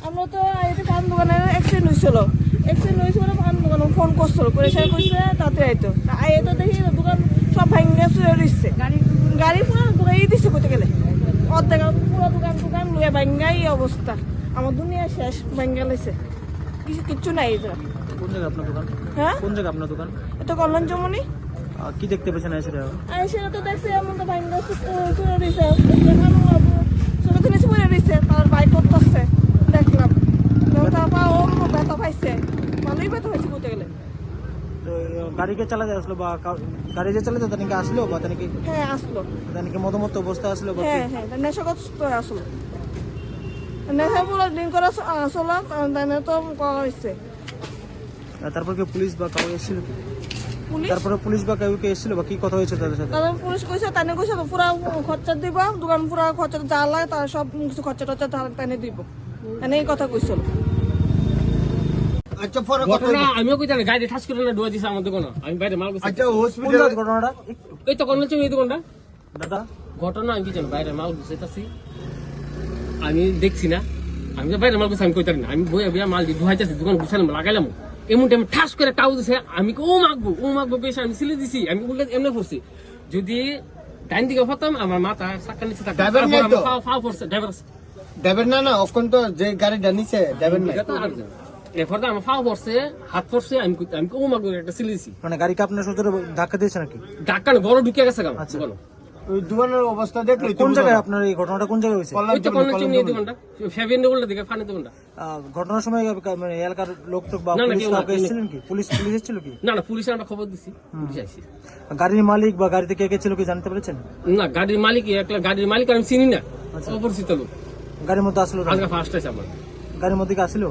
আমরা তো এটা পান দোকানের অ্যাক্সিডেন্ট হয়েছিল পান দোকানে ফোন করছিল করে সে কইছে তাতে আইতো তো দেখি দোকান সব ভাঙ্গা চুরে দিচ্ছে গাড়ি পুরো দোকানই দিচ্ছে করতে গেলে অর্ধেক পুরো দোকান লুয়ে ভাঙ্গাই অবস্থা আমার দুনিয়া শেষ ভাঙ্গা লাইছে কিচ্ছু নাই এটা। কোন জায়গা আপনার দোকান? হ্যাঁ, কোন জায়গা আপনার দোকান? এটা কল্যাণ জমনি। কি দেখতে পেয়েছেন এসে? সেটা তো দেখছি এমন তো ভাঙ্গা চুরে দিচ্ছে ছোট জিনিস পরে দিচ্ছে তার বাইক করতেছে দেখলাম তার পাও ব্যথা পাইছে ভালোই ব্যথা পাইছে বলতে গেলে। তো গাড়িকে চালাতে আসলো বা গাড়ি যে চালাতে তাকে আসলো বা তাকে? হ্যাঁ আসলো। তাকে মতো অবস্থা আসলো বা? হ্যাঁ নেশাগ্রস্ত আসলো, নেশা পুরো ড্রিঙ্ক করা আসলো তাই তো করা হয়েছে। তারপর কি পুলিশ বা কাউ এসেছিল কি? তারপরে পুলিশ বা কাউকে এসেছিল বা কি কথা হয়েছে তাদের সাথে? তারপর পুলিশ কইছে তানে কইছে পুরা খরচা দিব দোকান পুরা খরচা যা লাগে তার সব কিছু খরচা টরচা তানে দিব এই কথা কইছিল। আচ্ছা পরে ঘটনা আমিও কই জানি গাড়ি ঠাস করে না ডুয়া দিছে আমার দোকানে আমি বাইরে মাল করছি। আচ্ছা হসপিটাল ঘটনাটা এই তো কোন এই দোকানটা দাদা ঘটনা আমি কি জানি বাইরে মাল গুছাইতাছি আমি দেখছি না আমি তো বাইরে মাল গুছাই আমি কইতারি না আমি বইয়া বিয়া মাল দি ধুয়াইতাছি দোকান গুছাইলাম লাগাইলাম এমন টাইম ঠাস করে টাউ দিছে আমি ও মাগবো বেশ আমি সিলে দিছি আমি বললে এমনি করছি যদি ডাইন দিকে হতাম আমার মাথা সাক্কা নিচে থাকতো ড্রাইভার নাই তো? ফাও করছে ড্রাইভার না অখন তো যে গাড়িটা নিছে ড্রাইভার নাই এরপর তো আমার ফাও পড়ছে হাত পড়ছে আমি ও মাগবো একটা সিলে দিছি মানে গাড়িকে আপনার সজোরে ধাক্কা দিয়েছে নাকি? ধাক্কা বড় ঢুকে গেছে গাম আচ্ছা। বলো ওই দোকানের অবস্থা দেখলি কোন জায়গায় আপনার এই ঘটনাটা কোন জায়গায় হয়েছে? ওই তো কোন চিনি দোকানটা ফেভিন বললে দিকে ফানি দোকানটা ঘটনার সময় মানে এলাকার লোক তো বা না, পুলিশ কেউ না, কাউকে এসেছিলেন কি? পুলিশ এসেছিল কি? না পুলিশে আমরা খবর দিছি পুলিশ আইছে গাড়ির মালিক বা গাড়িতে কে ছিল কি জানতে পেরেছেন? না গাড়ির মালিক আমি চিনি না অপরিচিত লোক গাড়ির মধ্যে আসলো? আজকে ফার্স্ট আছে আমার গাড়ির মধ্যে কি আসলো?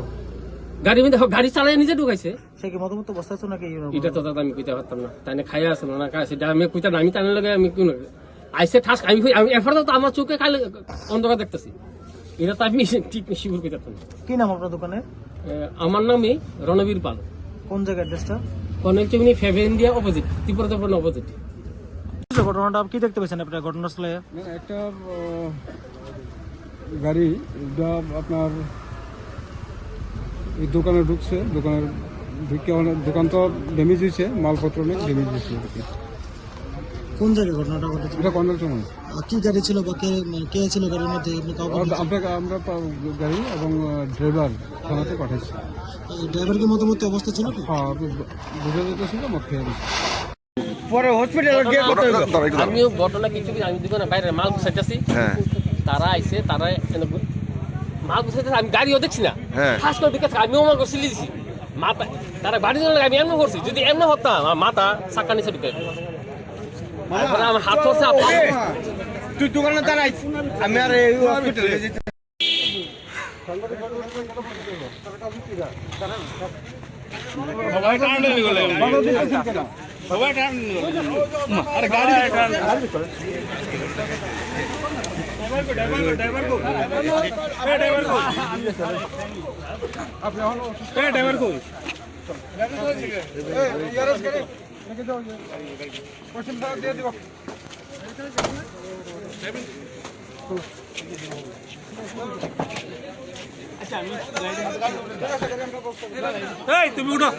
গাড়ির মধ্যে গাড়ি চালাই নিজে ঢুকাইছে সে কি মতো বস্তা ছিল নাকি? এটা তো দাদা আমি কইতে পারতাম না তাই না খাইয়া আসলো না কাছে আমি কইতা না আমি টানের লগে আমি কোন আইসে ঠাস আমি এরপর তো আমার চোখে খালি অন্ধকার দেখতেছি এটা তো আমি ঠিক শিওর কইতে পারতাম না। কি নাম আপনার দোকানের? আমার নামই রণবীর পাল। কোন জায়গার অ্যাড্রেসটা? কনেক চিমনি ফেভে ইন্ডিয়া অপোজিট ত্রিপুরা অপোজিট। ঘটনাটা কি দেখতে পেয়েছেন আপনার ঘটনাস্থলে? একটা গাড়ি আপনার এই দোকানে ঢুকছে, দোকানের ঢুকে দোকান তো ড্যামেজ হয়েছে, মালপত্র অনেক ড্যামেজ হয়েছে। কোন জায়গায় ঘটনাটা ঘটেছে? এটা কন্ডাল সময় কি গাড়ি ছিল বা কে ছিল গাড়ির মধ্যে? আমরা গাড়ি এবং ড্রাইভার থানাতে পাঠাইছি। ড্রাইভার কি মতো অবস্থা ছিল? হ্যাঁ বুঝে যেতেছিল মত খেয়ে দিচ্ছে। পরে হসপিটালে গিয়ে কথা হইলো। আমিও ঘটনা কিছু আমি দোকানে বাইরে মাল গুছাইতেছি তারা আইছে তারা মাল গুছাইতেছে আমি গাড়িও দেখছি না খাস করে দেখেছি আমিও মাল করছি দিছি মাথা তারা বাড়ি জন্য আমি এমন করছি যদি এমন হতাম আমার মাথা চাক্কা নিচে ঢুকে আমার হাত ধরছে তুই দোকানে দাঁড়াই আমি আর এই হসপিটালে যেতে তুমি উঠো